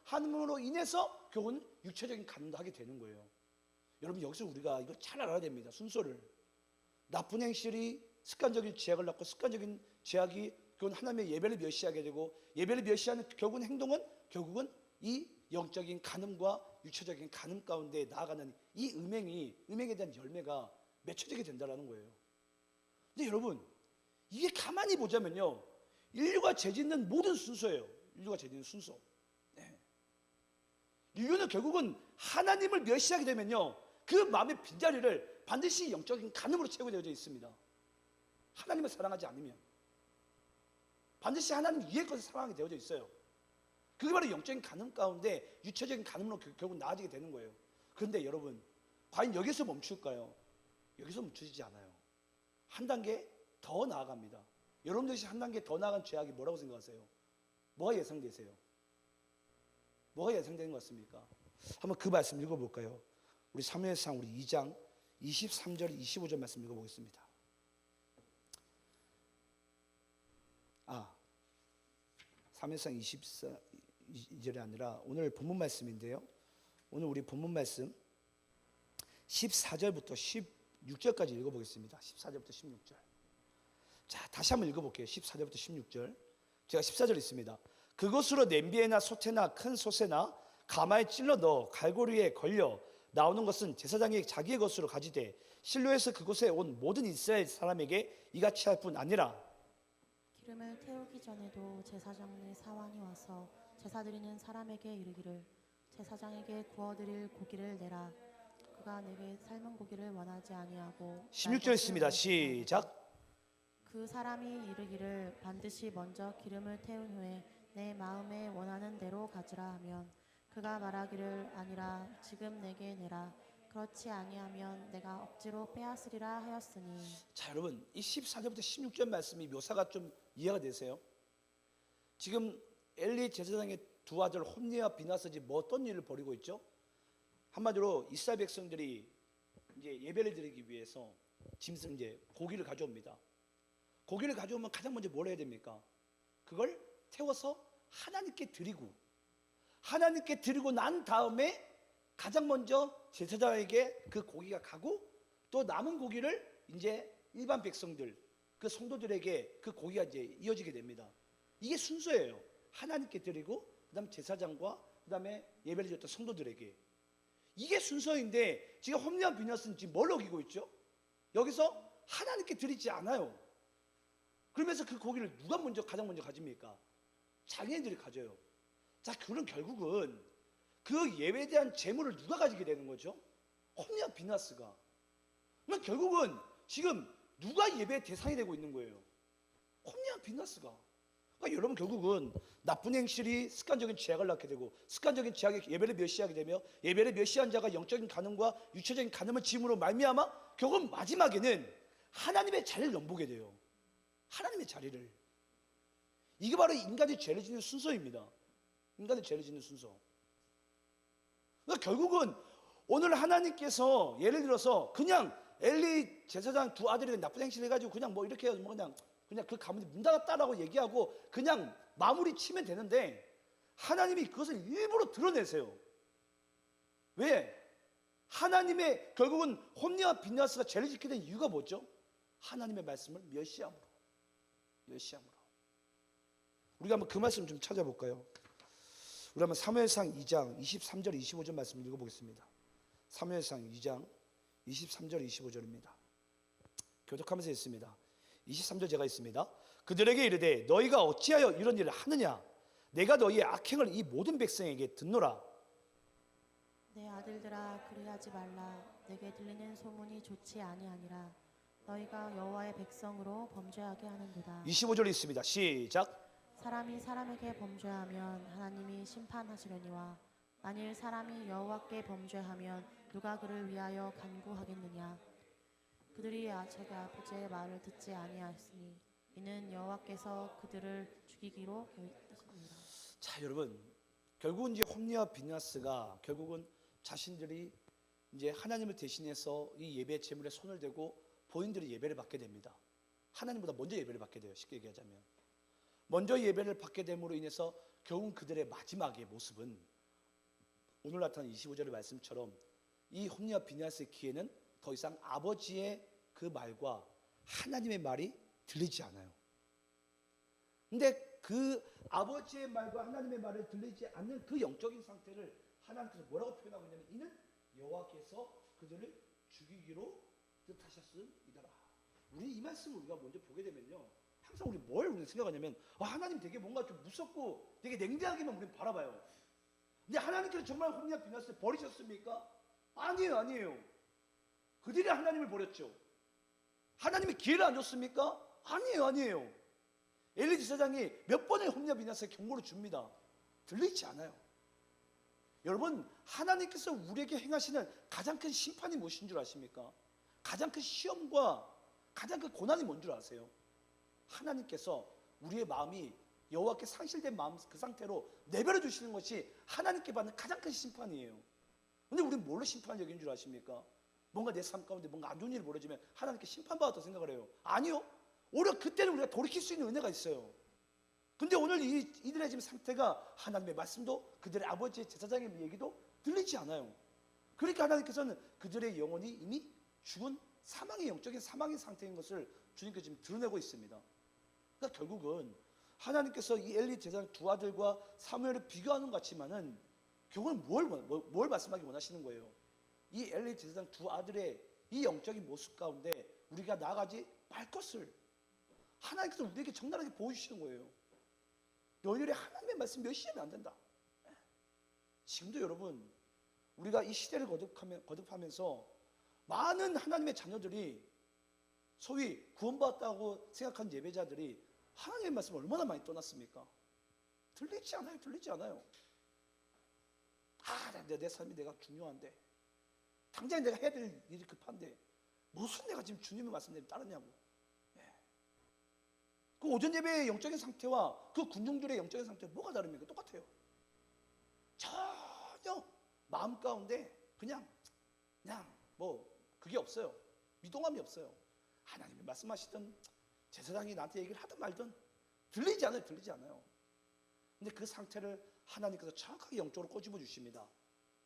함으로 인해서 결국은 육체적인 간음도 하게 되는 거예요. 여러분 여기서 우리가 이걸 잘 알아야 됩니다. 순서를. 나쁜 행실이 습관적인 죄악을 낳고 습관적인 죄악이 결국은 하나님의 예배를 멸시하게 되고, 예배를 멸시하는 결국은 행동은 결국은 이 영적인 간음과 육체적인 간음 가운데 나아가는 이 음행에 대한 열매가 맺혀지게 된다는 거예요. 근데 여러분 이게 가만히 보자면요, 인류가 죄짓는 모든 순서예요. 인류가 죄짓는 순서. 네. 인류는 결국은 하나님을 멸시하게 되면요, 그 마음의 빈자리를 반드시 영적인 간음으로 채우게 되어져 있습니다. 하나님을 사랑하지 않으면 반드시 하나님 위의 것을 사랑하게 되어져 있어요. 그게 바로 영적인 간음 가운데 육체적인 간음으로 결국 나아지게 되는 거예요. 그런데 여러분 과연 여기서 멈출까요? 여기서 멈추지 않아요. 한 단계 더 나아갑니다. 여러분들이 한 단계 더 나아간 죄악이 뭐라고 생각하세요? 뭐가 예상되세요? 뭐가 예상되는 것 같습니까? 한번 그 말씀 읽어볼까요? 우리 사무엘상 우리 2장 23절 25절 말씀 읽어보겠습니다. 사무엘상 24절이 아니라 오늘 본문 말씀인데요, 오늘 우리 본문 말씀 14절부터 16절까지 읽어보겠습니다. 14절부터 16절. 자, 다시 한번 읽어볼게요. 14절부터 16절. 제가 14절 있습니다. 그것으로 냄비에나 솥에나 큰 솥에나 가마에 찔러 넣어 갈고리에 걸려 나오는 것은 제사장이 자기의 것으로 가지되 실로에서 그곳에 온 모든 이스라엘 사람에게 이같이 할 뿐 아니라, 기름을 태우기 전에도 제사장의 사환이 와서 제사 드리는 사람에게 이르기를 제사장에게 구워드릴 고기를 내라. 그가 내게 삶은 고기를 원하지 아니하고 16절 있습니다. 시작. 그 사람이 이르기를 반드시 먼저 기름을 태운 후에 내 마음에 원하는 대로 가지라 하면 그가 말하기를 아니라 지금 내게 내라. 그렇지 아니하면 내가 억지로 빼앗으리라 하였으니. 자, 여러분 이 14절부터 16절 말씀이 묘사가 좀 이해가 되세요? 지금 엘리 제사장의 두 아들 홈리와 비나스지 뭐 어떤 일을 벌이고 있죠? 한마디로 이스라엘 백성들이 이제 예배를 드리기 위해서 짐승 이제 고기를 가져옵니다. 고기를 가져오면 가장 먼저 뭘 해야 됩니까? 그걸 태워서 하나님께 드리고 난 다음에 가장 먼저 제사장에게 그 고기가 가고, 또 남은 고기를 이제 일반 백성들, 그 성도들에게 그 고기가 이제 이어지게 됩니다. 이게 순서예요. 하나님께 드리고 그다음 제사장과 그다음에 예배를 드렸던 성도들에게. 이게 순서인데 지금 홈리와 비나스는 지금 뭘 어기고 있죠? 여기서 하나님께 드리지 않아요. 그러면서 그 고기를 누가 가장 먼저 가집니까? 자기네들이 가져요. 자, 그럼 결국은 그 예배에 대한 재물을 누가 가지게 되는 거죠? 홈리와 비나스가. 그러면 결국은 지금 누가 예배의 대상이 되고 있는 거예요? 홈리와 비나스가. 그러니까 여러분 결국은 나쁜 행실이 습관적인 죄악을 낳게 되고, 습관적인 죄악이 예배를 멸시하게 되며, 예배를 멸시한 자가 영적인 간음과 육체적인 간음을 짐으로 말미암아 결국 마지막에는 하나님의 자리를 넘보게 돼요. 하나님의 자리를. 이게 바로 인간의 죄를 짓는 순서입니다. 인간의 죄를 짓는 순서. 그러니까 결국은 오늘 하나님께서 예를 들어서 그냥 엘리 제사장 두 아들이 나쁜 행실을 해가지고 그냥 뭐 이렇게 뭐 그냥 그 가문이 문 닫았다라고 얘기하고 그냥 마무리 치면 되는데, 하나님이 그것을 일부러 드러내세요. 왜? 하나님의 결국은 홈리와 비느하스가 죄를 짓게 된 이유가 뭐죠? 하나님의 말씀을 멸시함으로. 멸시함으로. 우리가 한번 그 말씀 좀 찾아볼까요? 우리 한번 사무엘상 2장 23절 25절 말씀 읽어보겠습니다. 사무엘상 2장 23절 25절입니다. 교독하면서 있습니다. 23절 제가 있습니다. 그들에게 이르되 너희가 어찌하여 이런 일을 하느냐? 내가 너희의 악행을 이 모든 백성에게 듣노라. 내 아들들아 그리하지 말라. 내게 들리는 소문이 좋지 아니하니라. 너희가 여호와의 백성으로 범죄하게 하는도다. 25절 있습니다. 시작. 사람이 사람에게 범죄하면 하나님이 심판하시려니와 만일 사람이 여호와께 범죄하면 누가 그를 위하여 간구하겠느냐. 그들이 자기 아버지의 말을 듣지 아니하였으니 이는 여호와께서 그들을 죽이기로 계획하십니다. 자, 여러분, 결국은 이제 홈리와 비느하스가 결국은 자신들이 이제 하나님을 대신해서 이 예배 제물에 손을 대고 본인들이 예배를 받게 됩니다. 하나님보다 먼저 예배를 받게 돼요. 쉽게 얘기하자면 먼저 예배를 받게 됨으로 인해서 결국 그들의 마지막의 모습은 오늘 나타난 25절의 말씀처럼 이 홈리와 비느하스의 귀에는 더 이상 아버지의 그 말과 하나님의 말이 들리지 않아요. 근데 그 아버지의 말과 하나님의 말을 들리지 않는 그 영적인 상태를 하나님께서 뭐라고 표현하고 있냐면 이는 여호와께서 그들을 죽이기로 뜻하셨음이더라. 우리 이 말씀을 우리가 먼저 보게 되면요, 항상 우리 뭘 생각하냐면 하나님 되게 뭔가 좀 무섭고 되게 냉정하게만 우리는 바라봐요. 근데 하나님께서 정말 홈리와 비느하스를 버리셨습니까? 아니에요. 그들이 하나님을 버렸죠. 하나님이 기회를 안 줬습니까? 아니에요. 엘리 제사장이 몇 번의 홈리와 비느하스에게 경고를 줍니다. 들리지 않아요. 여러분, 하나님께서 우리에게 행하시는 가장 큰 심판이 무엇인 줄 아십니까? 가장 큰 시험과 가장 큰 고난이 뭔 줄 아세요? 하나님께서 우리의 마음이 여호와께 상실된 마음 그 상태로 내버려 두시는 것이 하나님께 받는 가장 큰 심판이에요. 근데 우리는 뭘로 심판을 여기는 줄 아십니까? 뭔가 내 삶 가운데 뭔가 안 좋은 일이 벌어지면 하나님께 심판받았다고 생각을 해요. 아니요. 오히려 그때는 우리가 돌이킬 수 있는 은혜가 있어요. 근데 오늘 이들의 지금 상태가 하나님의 말씀도 그들의 아버지의 제사장의 얘기도 들리지 않아요. 그러니까 하나님께서는 그들의 영혼이 이미 죽은 사망의 영적인 사망의 상태인 것을 주님께서 지금 드러내고 있습니다. 그러니까 결국은 하나님께서 이 엘리 제사장 두 아들과 사무엘을 비교하는 것 같지만은 결국은 뭘 말씀하기 원하시는 거예요? 이 엘리 제사장 두 아들의 이 영적인 모습 가운데 우리가 나아가지 말 것을 하나님께서 우리에게 적나라하게 보여주시는 거예요. 너희들의 하나님의 말씀 멸시하면 안 된다. 지금도 여러분, 우리가 이 시대를 거듭하면서 많은 하나님의 자녀들이 소위 구원받았다고 생각한 예배자들이 하나님의 말씀을 얼마나 많이 떠났습니까? 들리지 않아요. 내 삶이 내가 중요한데, 당장 내가 해야 될 일이 급한데 무슨 내가 지금 주님의 말씀대로 따르냐고. 그 오전 예배의 영적인 상태와 그 군중들의 영적인 상태가 뭐가 다릅니까? 똑같아요. 전혀 마음 가운데 그냥 뭐 그게 없어요. 미동함이 없어요. 하나님이 말씀하시던 제사장이 나한테 얘기를 하든 말든 들리지 않아요. 근데 그 상태를 하나님께서 정확하게 영적으로 꼬집어 주십니다.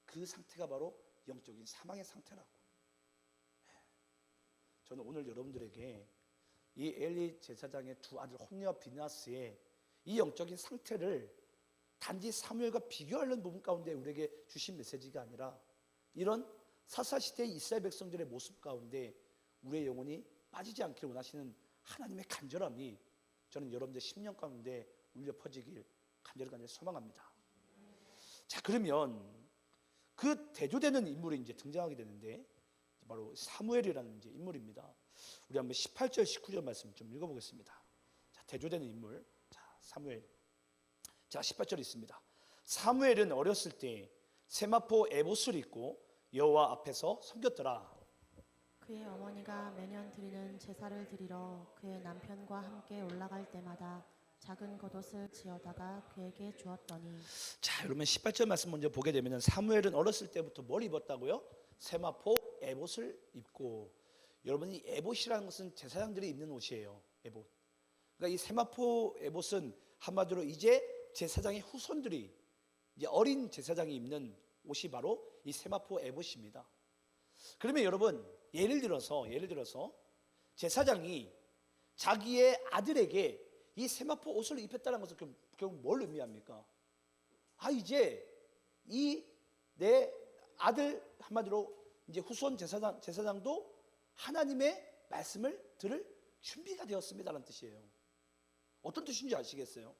그 상태가 바로 영적인 사망의 상태라고. 저는 오늘 여러분들에게 이 엘리 제사장의 두 아들 홈리와 비느하스의 이 영적인 상태를 단지 사무엘과 비교하는 부분 가운데 우리에게 주신 메시지가 아니라 이런 사사시대의 이스라엘 백성들의 모습 가운데 우리의 영혼이 빠지지 않기를 원하시는 하나님의 간절함이 저는 여러분들 10년 가운데 울려 퍼지길 간절히 소망합니다. 자, 그러면 그 대조되는 인물이 이제 등장하게 되는데 바로 사무엘이라는 이제 인물입니다. 우리 한번 18절 19절 말씀 좀 읽어보겠습니다. 자, 대조되는 인물. 자, 사무엘. 자, 18절 있습니다. 사무엘은 어렸을 때 세마포 에봇을 입고 여호와 앞에서 섬겼더라. 그의 어머니가 매년 드리는 제사를 드리러 그의 남편과 함께 올라갈 때마다 작은 겉옷을 지어다가 그에게 주었더니. 자, 여러분 18절 말씀 먼저 보게 되면 사무엘은 어렸을 때부터 뭘 입었다고요? 세마포 에봇을 입고. 여러분, 이 에봇이라는 것은 제사장들이 입는 옷이에요. 에봇. 그러니까 이 세마포 에봇은 한마디로 이제 제사장의 후손들이, 이제 어린 제사장이 입는 옷이 바로 이 세마포 에봇입니다. 그러면 여러분, 예를 들어서 제사장이 자기의 아들에게 이 세마포 옷을 입혔다는 것은 결국 뭘 의미합니까? 아, 이제 이 내 아들, 한마디로 이제 후손 제사장도 하나님의 말씀을 들을 준비가 되었습니다라는 뜻이에요. 어떤 뜻인지 아시겠어요?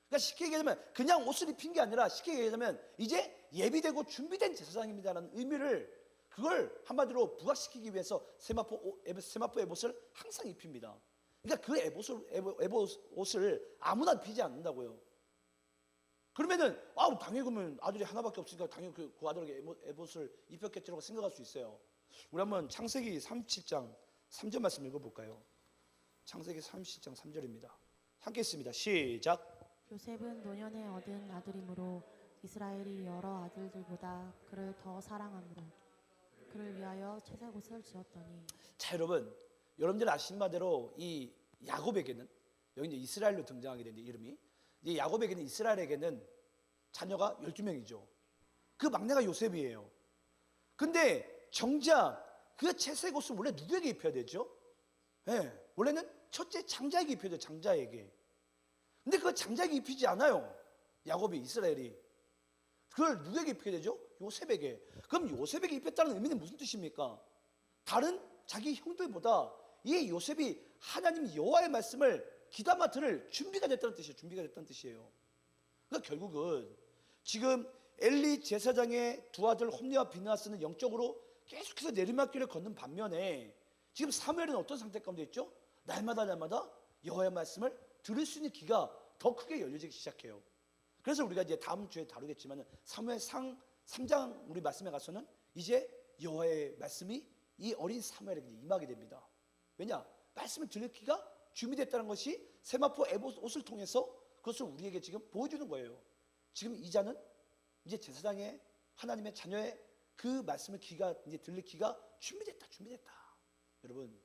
그러니까 쉽게 얘기하면 그냥 옷을 입힌 게 아니라 쉽게 얘기하자면 이제 예비되고 준비된 제사장입니다라는 의미를, 그걸 한마디로 부각시키기 위해서 세마포 에봇을 항상 입힙니다. 그러니까 그 에봇을 아무나 입히지 않는다고요. 그러면은 당연히 그러면 아들이 하나밖에 없으니까 당연히 그 아들에게 에봇을 입혔겠지라고 생각할 수 있어요. 우리 한번 창세기 37장 3절 말씀 읽어볼까요? 창세기 37장 3절입니다. 함께 읽습니다. 시작. 요셉은 노년에 얻은 아들이므로 이스라엘이 여러 아들들보다 그를 더 사랑하므로 그를 위하여 채색 옷을 지었더니. 자, 여러분들 아시는 바대로 이 야곱에게는, 여기 이제 이스라엘로 등장하게 된 이름이, 이 야곱에게는, 이스라엘에게는 자녀가 12명이죠. 그 막내가 요셉이에요. 근데 정작 그 채색 옷을 원래 누구에게 입혀야 되죠? 원래는 첫째 장자에게 입혀야 돼요. 장자에게. 근데 그걸 장자에게 입히지 않아요. 야곱이, 이스라엘이. 그걸 누구에게 입혀야 되죠? 요셉에게. 그럼 요셉에게 입혔다는 의미는 무슨 뜻입니까? 다른 자기 형들보다 이 요셉이 하나님 여호와의 말씀을 귀담아 들을 준비가 됐다는 뜻이에요. 준비가 됐다는 뜻이에요. 그러니까 결국은 지금 엘리 제사장의 두 아들 홈리와 비느하스는 영적으로 계속해서 내리막길을 걷는 반면에 지금 사무엘은 어떤 상태 가운데 있죠? 날마다 여호와의 말씀을 들을 수 있는 귀가 더 크게 열려지기 시작해요. 그래서 우리가 이제 다음 주에 다루겠지만 사무엘상 3장 우리 말씀에 가서는 이제 여호와의 말씀이 이 어린 사무엘에게 임하게 됩니다. 왜냐? 말씀을 들을 귀가 준비됐다는 것이 세마포 에봇 옷을 통해서 그것을 우리에게 지금 보여주는 거예요. 지금 이자는 이제 제사장의 하나님의 자녀의 그 말씀을 이제 들릴 귀가 준비됐다. 여러분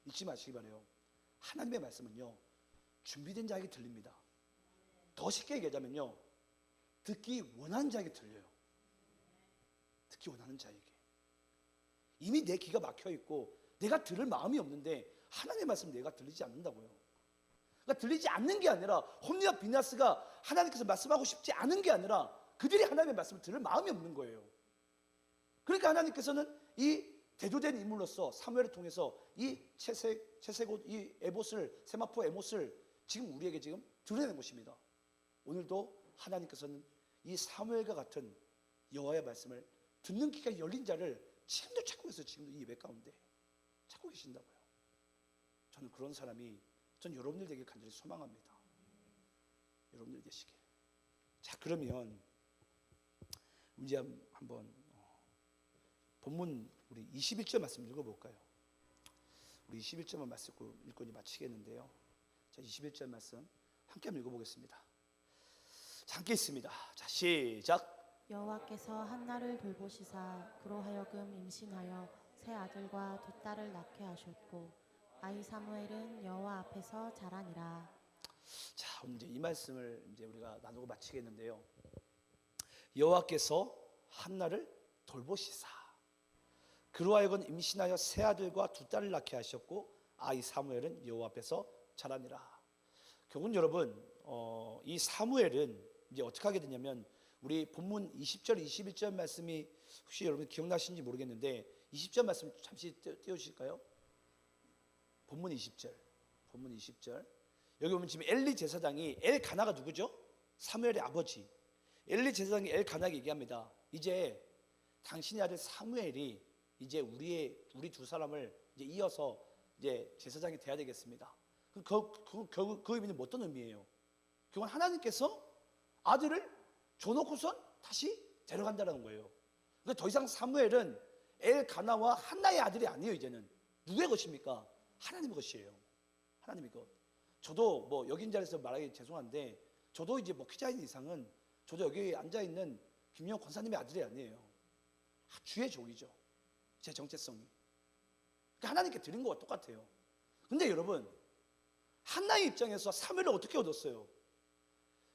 잊지 마시기 바래요. 하나님의 말씀은요 준비된 자에게 들립니다. 더 쉽게 얘기하자면요 듣기 원하는 자에게 들려요. 듣기 원하는 자에게. 이미 내 귀가 막혀 있고 내가 들을 마음이 없는데 하나님의 말씀 내가 들리지 않는다고요. 그러니까 들리지 않는 게 아니라 홈리와 비느하스가 하나님께서 말씀하고 싶지 않은 게 아니라 그들이 하나님의 말씀을 들을 마음이 없는 거예요. 그러니까 하나님께서는 이 대조된 인물로서 사무엘을 통해서 이 채색 옷, 이 에봇을, 세마포 에봇을 지금 우리에게 지금 드러내는 것입니다. 오늘도 하나님께서는 이 사무엘과 같은 여호와의 말씀을 듣는 귀가 열린 자를 지금도 찾고 계세요. 지금도 이 예배 가운데 찾고 계신다고요. 저는 그런 사람이 전 여러분들 되길 간절히 소망합니다. 여러분들 되시길. 자, 그러면 이제 한번 본문 우리 21절 말씀 읽어볼까요? 우리 21절만 말씀 읽고 마치겠는데요. 자, 21절 말씀 함께 한번 읽어보겠습니다. 자, 함께 있습니다. 자, 시작. 여호와께서 한나를 돌보시사 그로 하여금 임신하여 새 아들과 두 딸을 낳게 하셨고 아이 사무엘은 여호와 앞에서 자라니라. 자, 오늘 이제 이 말씀을 이제 우리가 나누고 마치겠는데요. 여호와께서 한나를 돌보시사 그로 하여금 임신하여 새 아들과 두 딸을 낳게 하셨고 아이 사무엘은 여호와 앞에서 자라니라. 결국은 여러분 이 사무엘은 이제 어떻게 하게 되냐면 우리 본문 20절 21절 말씀이 혹시 여러분 기억나시는지 모르겠는데 20절 말씀 잠시 띄워주실까요? 본문 20절 여기 보면 지금 엘리 제사장이 엘가나가 누구죠? 사무엘의 아버지 엘리 제사장이 엘가나에게 얘기합니다. 이제 당신의 아들 사무엘이 이제 우리 두 사람을 이제 이어서 이제 제사장이 돼야 되겠습니다. 그 의미는 어떤 의미예요? 그건 하나님께서 아들을 줘놓고선 다시 데려간다는 거예요. 그러니까 더 이상 사무엘은 엘가나와 한나의 아들이 아니에요. 이제는 누구의 것입니까? 하나님의 것이에요. 하나님의 것. 저도 뭐 여기 있는 자리에서 말하기 죄송한데 저도 이제 뭐 키자인 이상은 저도 여기 앉아 있는 김영 권사님의 아들이 아니에요. 주의 종이죠. 제 정체성이. 그러니까 하나님께 드린 거와 똑같아요. 근데 여러분 한나의 입장에서 사무엘을 어떻게 얻었어요?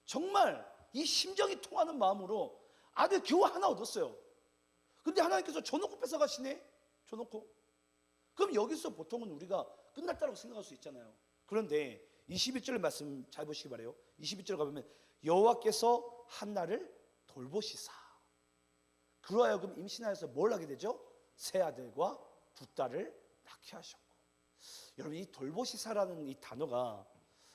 정말 이 심정이 통하는 마음으로 아들 겨우 하나 얻었어요. 근데 하나님께서 줘놓고 뺏어가시네. 줘놓고. 그럼 여기서 보통은 우리가 끝났다고 생각할 수 있잖아요. 그런데 21절 말씀 잘 보시기 바래요. 21절 가보면 여호와께서 한나를 돌보시사 그로 하여금 임신하여서 뭘 하게 되죠? 세 아들과 두 딸을 낳게 하셨고. 여러분 이 돌보시사라는 이 단어가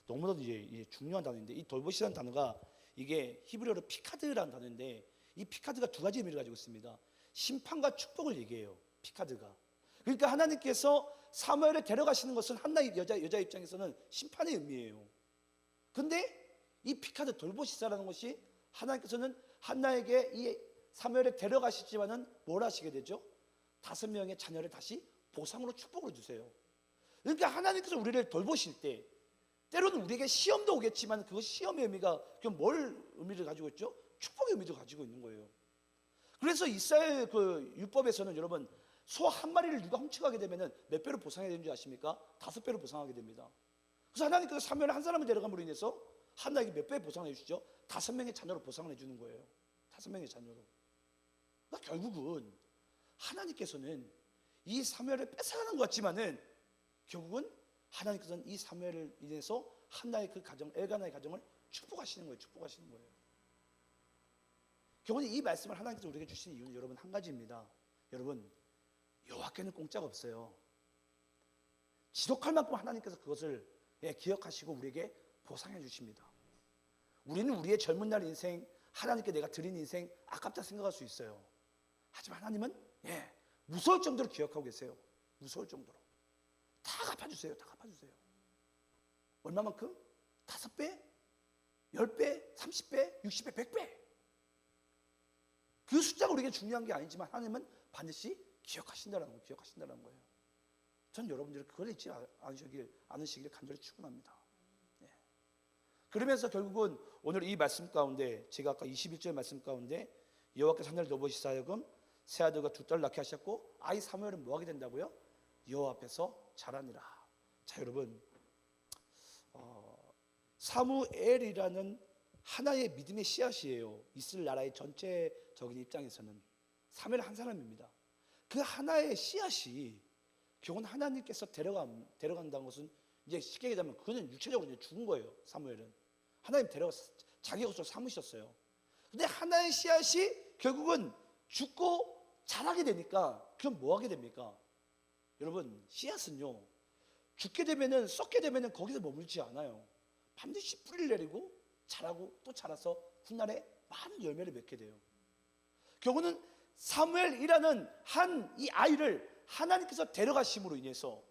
너무나도 이제 중요한 단어인데, 이 돌보시라는 단어가 이게 히브리어로 피카드라는 단어인데, 이 피카드가 두 가지 의미를 가지고 있습니다. 심판과 축복을 얘기해요. 피카드가. 그러니까 하나님께서 사무엘을 데려가시는 것은 한나 여자 입장에서는 심판의 의미예요. 근데 이 피카드 돌보시사라는 것이 하나님께서는 한나에게 이 사무엘을 데려가시지만은 뭘 하시게 되죠? 5명의 자녀를 다시 보상으로 축복을 주세요. 그러니까 하나님께서 우리를 돌보실 때 때로는 우리에게 시험도 오겠지만 그것이 시험의 의미가 그럼 뭘 의미를 가지고 있죠? 축복의 의미도 가지고 있는 거예요. 그래서 이스라엘 그 율법에서는 여러분 소 한 마리를 누가 훔쳐가게 되면은 몇 배로 보상해야 되는 줄 아십니까? 5배로 보상하게 됩니다. 그래서 하나님께서 사무엘 한 사람을 데려감으로 인해서 한나에게 몇 배 보상해 주시죠? 5명의 자녀로 보상을 해주는 거예요. 5명의 자녀로. 그러니까 결국은 하나님께서는 이 사무엘을 뺏어가는 것 같지만은 결국은 하나님께서는 이 사무엘을 인해서 한나의 그 가정, 엘가나의 가정을 축복하시는 거예요. 축복하시는 거예요. 결국은 이 말씀을 하나님께서 우리에게 주시는 이유는 여러분 한 가지입니다. 여러분 여호와께는 공짜가 없어요. 지독할 만큼 하나님께서 그것을 기억하시고 우리에게 보상해 주십니다. 우리는 우리의 젊은 날 인생, 하나님께 내가 드린 인생 아깝다 생각할 수 있어요. 하지만 하나님은 무서울 정도로 기억하고 계세요. 무서울 정도로. 다 갚아주세요. 다 갚아주세요. 얼마만큼? 5배, 10배, 30배, 60배, 100배. 그 숫자가 우리에게 중요한 게 아니지만 하나님은 반드시 기억하신다는 거예요. 기억하신다는 거예요. 전 여러분들이 그걸 잊지 않으시기를 간절히 축원합니다. 그러면서 결국은 오늘 이 말씀 가운데 제가 아까 21절 말씀 가운데 여호와께서 한나를 돌보시사 하여금 세 아들과 두 딸을 낳게 하셨고 아이 사무엘은 뭐 하게 된다고요? 여호와 앞에서 자라니라. 자 여러분 사무엘이라는 하나의 믿음의 씨앗이에요. 이스라엘 나라의 전체적인 입장에서는 사무엘 한 사람입니다. 그 하나의 씨앗이 결국은 하나님께서 데려간다는 것은 이제 쉽게 얘기하면 그는 육체적으로 이제 죽은 거예요. 사무엘은 하나님 데려가서 자기 것으로 삼으셨어요. 근데 하나의 씨앗이 결국은 죽고 자라게 되니까 그럼 뭐 하게 됩니까? 여러분 씨앗은요 죽게 되면은 썩게 되면은 거기서 머물지 않아요. 반드시 뿌리를 내리고 자라고 또 자라서 훗날에 많은 열매를 맺게 돼요. 결국은 사무엘이라는 한 이 아이를 하나님께서 데려가심으로 인해서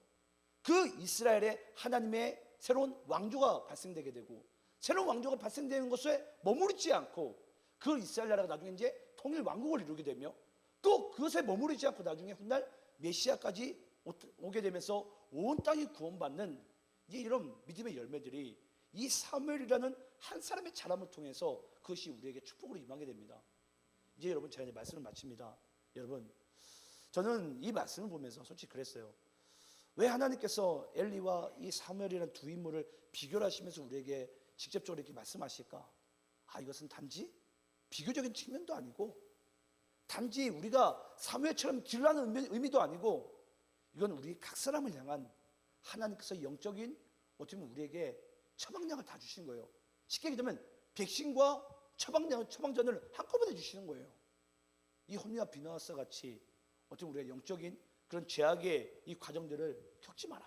그 이스라엘에 하나님의 새로운 왕조가 발생되게 되고 새로운 왕조가 발생되는 것에 머무르지 않고 그 이스라엘 나라가 나중에 이제 통일 왕국을 이루게 되며 또 그것에 머무르지 않고 나중에 훗날 메시아까지 오게 되면서 온 땅이 구원받는 이런 믿음의 열매들이 이 사무엘이라는 한 사람의 자람을 통해서 그것이 우리에게 축복으로 임하게 됩니다. 이제 여러분 제가 이제 말씀을 마칩니다. 여러분 저는 이 말씀을 보면서 솔직히 그랬어요. 왜 하나님께서 엘리와 이 사무엘이라는 두 인물을 비교하시면서 우리에게 직접적으로 이렇게 말씀하실까? 이것은 단지 비교적인 측면도 아니고 단지 우리가 사무엘처럼 기르라는 의미도 아니고 이건 우리 각 사람을 향한 하나님께서 영적인 어떻게 보면 우리에게 처방량을 다 주신 거예요. 쉽게 얘기하면 백신과 처방전을 한꺼번에 주시는 거예요. 이 혼미와 비나와서 같이 어떻게 우리가 영적인 그런 죄악의 이 과정들을 겪지 마라.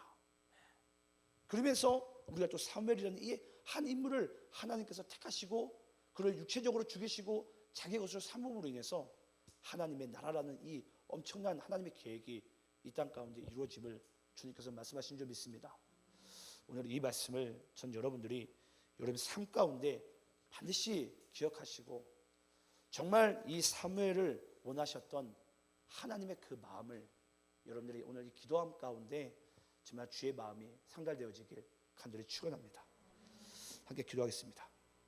그러면서 우리가 또 사무엘이라는 이 한 인물을 하나님께서 택하시고 그를 육체적으로 죽이시고 자기의 것으로 삼음으로 인해서 하나님의 나라라는 이 엄청난 하나님의 계획이 이 땅 가운데 이루어짐을 주님께서 말씀하신 줄 믿습니다. 오늘 이 말씀을 전 여러분들이 여러분 삶 가운데 반드시 기억하시고 정말 이 사무엘을 원하셨던 하나님의 그 마음을 여러분들이 오늘 이 기도함 가운데 정말 주의 마음이 상달되어지길 간절히 축원합니다. 함께 기도하겠습니다.